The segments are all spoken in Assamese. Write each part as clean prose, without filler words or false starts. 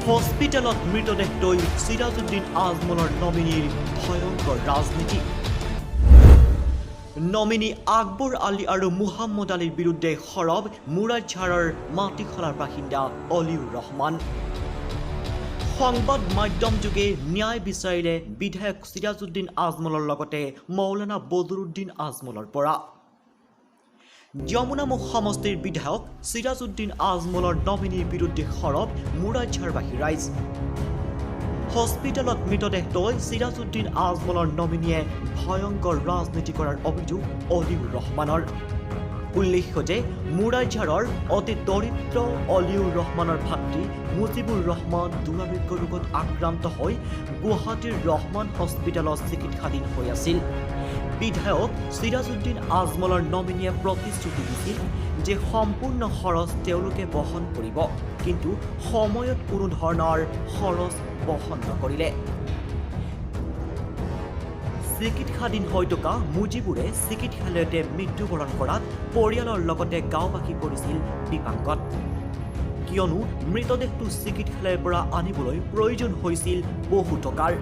হস্পিটেলত মৃতদেহ লৈ সিৰাজউদ্দিন আজমলৰ নমিনীৰ ভয়ংকৰ ৰাজনীতি। নমিনী আকবৰ আলী আৰু মুহাম্মদ আলীৰ বিৰুদ্ধে সৰব মুৰাদঝাৰৰ মাটিখলাৰ বাসিন্দা অলিউৰ ৰহমান। সংবাদ মাধ্যম যোগে ন্যায় বিচাৰিলে বিধায়ক সিৰাজউদ্দিন আজমলৰ লগতে মৌলানা বদৰুদ্দিন আজমলৰ পৰা। যমুনামুখ সমষ্টিৰ বিধায়ক সিৰাজউদ্দিন আজমলৰ নমিনীৰ বিৰুদ্ধে সৰব মুৰাদঝাৰবাসী ৰাইজ। হস্পিটেলত মৃতদেহ লৈ সিৰাজউদ্দিন আজমলৰ নমিনীয়ে ভয়ংকৰ ৰাজনীতি কৰাৰ অভিযোগ অলিউৰ ৰহমানৰ। উল্লেখ্য যে মুৰাদঝাৰৰ অতি দৰিদ্ৰ অলিউৰ ৰহমানৰ ভাতৃ মুজিবুৰ ৰহমান দুৰাৰোগ্য ৰোগত আক্ৰান্ত হৈ গুৱাহাটীৰ ৰহমান হস্পিটেলত চিকিৎসাধীন হৈ আছিল। বিধায়ক সিৰাজউদ্দিন আজমলৰ নমিনীয়ে প্ৰতিশ্ৰুতি দিছিল যে সম্পূৰ্ণ খৰচ তেওঁলোকে বহন কৰিব, কিন্তু সময়ত কোনো ধৰণৰ খৰচ বহন নকৰিলে। চিকিৎসাধীন হৈ থকা মুজিবুৰে চিকিৎসালয়তে মৃত্যুবৰণ কৰাত পৰিয়ালৰ লগতে গাঁওবাসী পৰিছিল বিপাংগত, কিয়নো মৃতদেহটো চিকিৎসালয়ৰ পৰা আনিবলৈ প্ৰয়োজন হৈছিল বহু টকাৰ।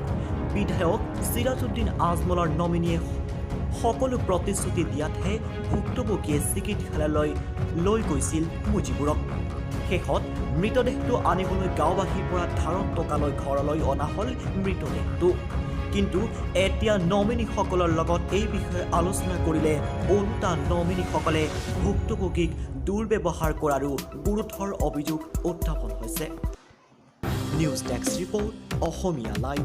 বিধায়ক সিৰাজউদ্দিন আজমলৰ নমিনীয়ে সকলো প্ৰতিশ্ৰুতি দিয়াতহে ভুক্তভোগীয়ে চিকিৎসালয়লৈ লৈ গৈছিল মুজিবুৰক। শেষত মৃতদেহটো আনিবলৈ গাঁওবাসীৰ পৰা ধাৰত টকা লৈ ঘৰলৈ অনা হ'ল মৃতদেহটো। কিন্তু এতিয়া নমিনীসকলৰ লগত এই বিষয়ে আলোচনা কৰিলে ওলোটা নমিনীসকলে ভুক্তভোগীক দুৰ্ব্যৱহাৰ কৰাৰো গুৰুতৰ অভিযোগ উত্থাপন হৈছে। নিউজ ডেস্ক ৰিপৰ্ট, অসমীয়া লাইভ।